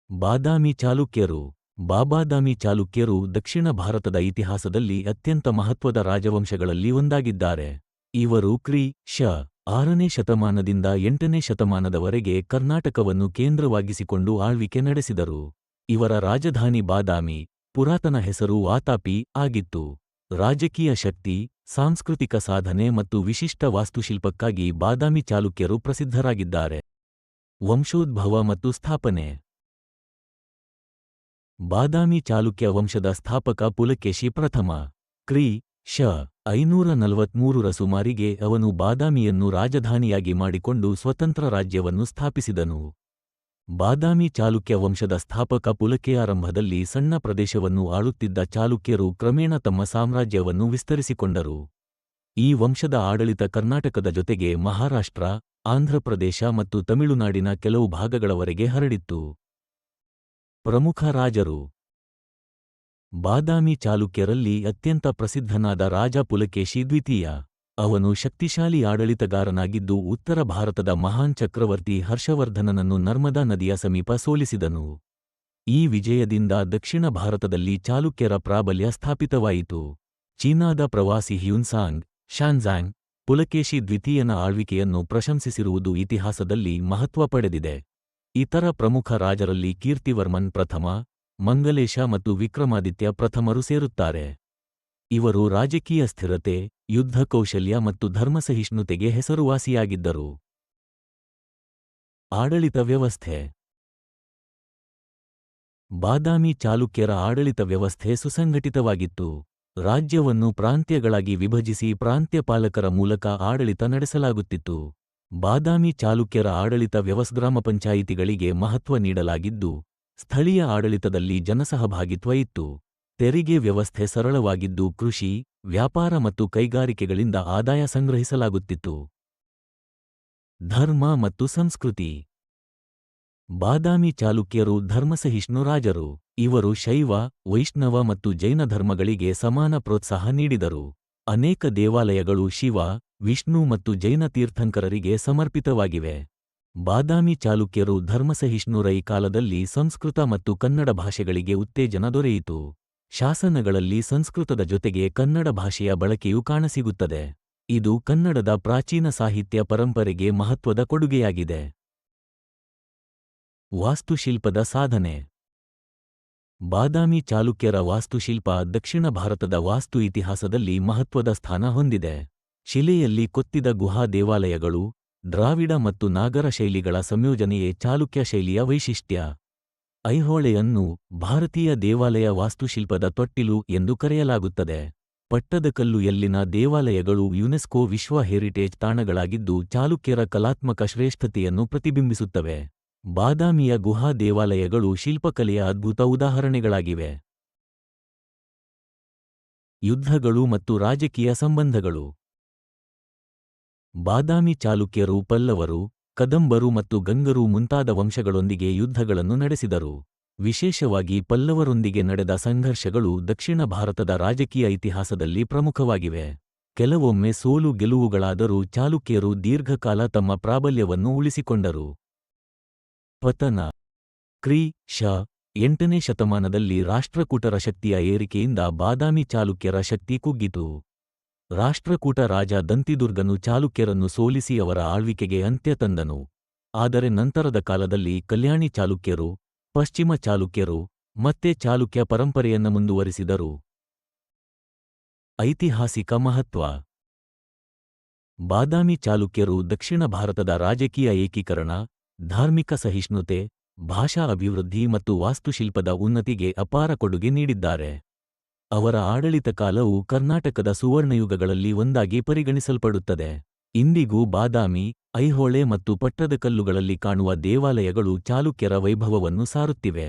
ಬಾದಾಮಿ ಚಾಲುಕ್ಯರು. ಬಾದಾಮಿ ಚಾಲುಕ್ಯರು ದಕ್ಷಿಣ ಭಾರತದ ಇತಿಹಾಸದಲ್ಲಿ ಅತ್ಯಂತ ಮಹತ್ವದ ರಾಜವಂಶಗಳಲ್ಲಿ ಒಂದಾಗಿದ್ದಾರೆ. ಇವರು ಕ್ರಿ. ಶ. 6ನೇ ಶತಮಾನದಿಂದ 8ನೇ ಶತಮಾನದವರೆಗೆ ಕರ್ನಾಟಕವನ್ನು ಕೇಂದ್ರವಾಗಿಸಿಕೊಂಡು ಆಳ್ವಿಕೆ ನಡೆಸಿದರು. ಇವರ ರಾಜಧಾನಿ ಬಾದಾಮಿ, ಪುರಾತನ ಹೆಸರು ವಾತಾಪಿ ಆಗಿತ್ತು. ರಾಜಕೀಯ ಶಕ್ತಿ, ಸಾಂಸ್ಕೃತಿಕ ಸಾಧನೆ ಮತ್ತು ವಿಶಿಷ್ಟ ವಾಸ್ತುಶಿಲ್ಪಕ್ಕಾಗಿ ಬಾದಾಮಿ ಚಾಲುಕ್ಯರು ಪ್ರಸಿದ್ಧರಾಗಿದ್ದಾರೆ. ವಂಶೋದ್ಭವ ಮತ್ತು ಸ್ಥಾಪನೆ. ಬಾದಾಮಿ ಚಾಲುಕ್ಯ ವಂಶದ ಸ್ಥಾಪಕ ಪುಲಕೇಶಿ ಪ್ರಥಮ. ಕ್ರಿ. ಶ. 543ರ ಸುಮಾರಿಗೆ ಅವನು ಬಾದಾಮಿಯನ್ನು ರಾಜಧಾನಿಯಾಗಿ ಮಾಡಿಕೊಂಡು ಸ್ವತಂತ್ರ ರಾಜ್ಯವನ್ನು ಸ್ಥಾಪಿಸಿದನು. ಬಾದಾಮಿ ಚಾಲುಕ್ಯ ವಂಶದ ಸ್ಥಾಪಕ ಪುಲಕೇಯಾರಂಭದಲ್ಲಿ ಸಣ್ಣ ಪ್ರದೇಶವನ್ನು ಆಳುತ್ತಿದ್ದ ಚಾಲುಕ್ಯರು ಕ್ರಮೇಣ ತಮ್ಮ ಸಾಮ್ರಾಜ್ಯವನ್ನು ವಿಸ್ತರಿಸಿಕೊಂಡರು. ಈ ವಂಶದ ಆಡಳಿತ ಕರ್ನಾಟಕದ ಜೊತೆಗೆ ಮಹಾರಾಷ್ಟ್ರ, ಆಂಧ್ರಪ್ರದೇಶ ಮತ್ತು ತಮಿಳುನಾಡಿನ ಕೆಲವು ಭಾಗಗಳವರೆಗೆ ಹರಡಿತ್ತು. ಪ್ರಮುಖ ರಾಜರು. ಬಾದಾಮಿ ಚಾಲುಕ್ಯರಲ್ಲಿ ಅತ್ಯಂತ ಪ್ರಸಿದ್ಧನಾದ ರಾಜ ಪುಲಕೇಶಿ ದ್ವಿತೀಯ. ಅವನು ಶಕ್ತಿಶಾಲಿ ಆಡಳಿತಗಾರನಾಗಿದ್ದು ಉತ್ತರ ಭಾರತದ ಮಹಾನ್ ಚಕ್ರವರ್ತಿ ಹರ್ಷವರ್ಧನನನ್ನು ನರ್ಮದಾ ನದಿಯ ಸಮೀಪ ಸೋಲಿಸಿದನು. ಈ ವಿಜಯದಿಂದ ದಕ್ಷಿಣ ಭಾರತದಲ್ಲಿ ಚಾಲುಕ್ಯರ ಪ್ರಾಬಲ್ಯ ಸ್ಥಾಪಿತವಾಯಿತು. ಚೀನಾದ ಪ್ರವಾಸಿ ಹ್ಯುನ್ಸಾಂಗ್, ಶಾನ್ಝಾಂಗ್, ಪುಲಕೇಶಿ ದ್ವಿತೀಯನ ಆಳ್ವಿಕೆಯನ್ನು ಪ್ರಶಂಸಿಸಿರುವುದು ಇತಿಹಾಸದಲ್ಲಿ ಮಹತ್ವ ಪಡೆದಿದೆ. ಇತರ ಪ್ರಮುಖ ರಾಜರಲ್ಲಿ ಕೀರ್ತಿವರ್ಮನ್ ಪ್ರಥಮ, ಮಂಗಲೇಶ ಮತ್ತು ವಿಕ್ರಮಾದಿತ್ಯ ಪ್ರಥಮರು ಸೇರುತ್ತಾರೆ. ಇವರು ರಾಜಕೀಯ ಸ್ಥಿರತೆ, ಯುದ್ಧ ಕೌಶಲ್ಯ ಮತ್ತು ಧರ್ಮಸಹಿಷ್ಣುತೆಗೆ ಹೆಸರುವಾಸಿಯಾಗಿದ್ದರು. ಆಡಳಿತ ವ್ಯವಸ್ಥೆ. ಬಾದಾಮಿ ಚಾಲುಕ್ಯರ ಆಡಳಿತ ವ್ಯವಸ್ಥೆ ಸುಸಂಘಟಿತವಾಗಿತ್ತು. ರಾಜ್ಯವನ್ನು ಪ್ರಾಂತ್ಯಗಳಾಗಿ ವಿಭಜಿಸಿ ಪ್ರಾಂತ್ಯ ಪಾಲಕರ ಮೂಲಕ ಆಡಳಿತ ನಡೆಸಲಾಗುತ್ತಿತ್ತು. ಬಾದಾಮಿ ಚಾಲುಕ್ಯರ ಆಡಳಿತ ಗ್ರಾಮ ಪಂಚಾಯಿತಿಗಳಿಗೆ ಮಹತ್ವ ನೀಡಲಾಗಿದ್ದು, ಸ್ಥಳೀಯ ಆಡಳಿತದಲ್ಲಿ ಜನಸಹಭಾಗಿತ್ವ ಇತ್ತು. ತೆರಿಗೆ ವ್ಯವಸ್ಥೆ ಸರಳವಾಗಿದ್ದು ಕೃಷಿ, ವ್ಯಾಪಾರ ಮತ್ತು ಕೈಗಾರಿಕೆಗಳಿಂದ ಆದಾಯ ಸಂಗ್ರಹಿಸಲಾಗುತ್ತಿತ್ತು. ಧರ್ಮ ಮತ್ತು ಸಂಸ್ಕೃತಿ. ಬಾದಾಮಿ ಚಾಲುಕ್ಯರು ಧರ್ಮಸಹಿಷ್ಣು ರಾಜರು. ಇವರು ಶೈವ, ವೈಷ್ಣವ ಮತ್ತು ಜೈನ ಧರ್ಮಗಳಿಗೆ ಸಮಾನ ಪ್ರೋತ್ಸಾಹ ನೀಡಿದರು. ಅನೇಕ ದೇವಾಲಯಗಳು ಶಿವ, ವಿಷ್ಣು ಮತ್ತು ಜೈನ ತೀರ್ಥಂಕರರಿಗೆ ಸಮರ್ಪಿತವಾಗಿವೆ. ಬಾದಾಮಿ ಚಾಲುಕ್ಯರು ಧರ್ಮಸಹಿಷ್ಣುರ ಈ ಕಾಲದಲ್ಲಿ ಸಂಸ್ಕೃತ ಮತ್ತು ಕನ್ನಡ ಭಾಷೆಗಳಿಗೆ ಉತ್ತೇಜನ ದೊರೆಯಿತು. ಶಾಸನಗಳಲ್ಲಿ ಸಂಸ್ಕೃತದ ಜೊತೆಗೆ ಕನ್ನಡ ಭಾಷೆಯ ಬಳಕೆಯೂ ಕಾಣಸಿಗುತ್ತದೆ. ಇದು ಕನ್ನಡದ ಪ್ರಾಚೀನ ಸಾಹಿತ್ಯ ಪರಂಪರೆಗೆ ಮಹತ್ವದ ಕೊಡುಗೆಯಾಗಿದೆ. ವಾಸ್ತುಶಿಲ್ಪದ ಸಾಧನೆ. ಬಾದಾಮಿ ಚಾಲುಕ್ಯರ ವಾಸ್ತುಶಿಲ್ಪ ದಕ್ಷಿಣ ಭಾರತದ ವಾಸ್ತು ಇತಿಹಾಸದಲ್ಲಿ ಮಹತ್ವದ ಸ್ಥಾನ ಹೊಂದಿದೆ. ಶಿಲೆಯಲ್ಲಿ ಕೊತ್ತಿದ ಗುಹಾ ದೇವಾಲಯಗಳು, ದ್ರಾವಿಡ ಮತ್ತು ನಾಗರ ಶೈಲಿಗಳ ಸಂಯೋಜನೆಯೇ ಚಾಲುಕ್ಯ ಶೈಲಿಯ ವೈಶಿಷ್ಟ್ಯ. ಐಹೊಳೆಯನ್ನು ಭಾರತೀಯ ದೇವಾಲಯ ವಾಸ್ತುಶಿಲ್ಪದ ತೊಟ್ಟಿಲು ಎಂದು ಕರೆಯಲಾಗುತ್ತದೆ. ಪಟ್ಟದಕಲ್ಲು ಯಲ್ಲಿನ ದೇವಾಲಯಗಳು ಯುನೆಸ್ಕೋ ವಿಶ್ವ ಹೆರಿಟೇಜ್ ತಾಣಗಳಾಗಿದ್ದು ಚಾಲುಕ್ಯರ ಕಲಾತ್ಮಕ ಶ್ರೇಷ್ಠತೆಯನ್ನು ಪ್ರತಿಬಿಂಬಿಸುತ್ತವೆ. ಬಾದಾಮಿಯ ಗುಹಾ ದೇವಾಲಯಗಳು ಶಿಲ್ಪಕಲೆಯ ಅದ್ಭುತ ಉದಾಹರಣೆಗಳಾಗಿವೆ. ಯುದ್ಧಗಳು ಮತ್ತು ರಾಜಕೀಯ ಸಂಬಂಧಗಳು. ಬಾದಾಮಿ ಚಾಲುಕ್ಯರು ಪಲ್ಲವರು, ಕದಂಬರು ಮತ್ತು ಗಂಗರು ಮುಂತಾದ ವಂಶಗಳೊಂದಿಗೆ ಯುದ್ಧಗಳನ್ನು ನಡೆಸಿದರು. ವಿಶೇಷವಾಗಿ ಪಲ್ಲವರೊಂದಿಗೆ ನಡೆದ ಸಂಘರ್ಷಗಳು ದಕ್ಷಿಣ ಭಾರತದ ರಾಜಕೀಯ ಇತಿಹಾಸದಲ್ಲಿ ಪ್ರಮುಖವಾಗಿವೆ. ಕೆಲವೊಮ್ಮೆ ಸೋಲು ಗೆಲುವುಗಳಾದರೂ ಚಾಲುಕ್ಯರು ದೀರ್ಘಕಾಲ ತಮ್ಮ ಪ್ರಾಬಲ್ಯವನ್ನು ಉಳಿಸಿಕೊಂಡರು. ಪತನ. ಕ್ರಿ. ಶ. 8ನೇ ಶತಮಾನದಲ್ಲಿ ರಾಷ್ಟ್ರಕೂಟರ ಶಕ್ತಿಯ ಏರಿಕೆಯಿಂದ ಬಾದಾಮಿ ಚಾಲುಕ್ಯರ ಶಕ್ತಿ ಕುಗ್ಗಿತು. ರಾಷ್ಟ್ರಕೂಟ ರಾಜ ದಂತಿದುರ್ಗನು ಚಾಲುಕ್ಯರನ್ನು ಸೋಲಿಸಿ ಅವರ ಆಳ್ವಿಕೆಗೆ ಅಂತ್ಯ ತಂದನು. ಆದರೆ ನಂತರದ ಕಾಲದಲ್ಲಿ ಕಲ್ಯಾಣಿ ಚಾಲುಕ್ಯರು, ಪಶ್ಚಿಮ ಚಾಲುಕ್ಯರು ಮತ್ತೆ ಚಾಲುಕ್ಯ ಪರಂಪರೆಯನ್ನು ಮುಂದುವರಿಸಿದರು. ಐತಿಹಾಸಿಕ ಮಹತ್ವ. ಬಾದಾಮಿ ಚಾಲುಕ್ಯರು ದಕ್ಷಿಣ ಭಾರತದ ರಾಜಕೀಯ ಏಕೀಕರಣ, ಧಾರ್ಮಿಕ ಸಹಿಷ್ಣುತೆ, ಭಾಷಾ ಅಭಿವೃದ್ಧಿ ಮತ್ತು ವಾಸ್ತುಶಿಲ್ಪದ ಉನ್ನತಿಗೆ ಅಪಾರ ಕೊಡುಗೆ ನೀಡಿದ್ದಾರೆ. ಅವರ ಆಡಳಿತ ಕಾಲವು ಕರ್ನಾಟಕದ ಸುವರ್ಣಯುಗಗಳಲ್ಲಿ ಒಂದಾಗಿ ಪರಿಗಣಿಸಲ್ಪಡುತ್ತದೆ. ಇಂದಿಗೂ ಬಾದಾಮಿ, ಐಹೊಳೆ ಮತ್ತು ಪಟ್ಟದಕಲ್ಲುಗಳಲ್ಲಿ ಕಾಣುವ ದೇವಾಲಯಗಳು ಚಾಲುಕ್ಯರ ವೈಭವವನ್ನು ಸಾರುತ್ತಿವೆ.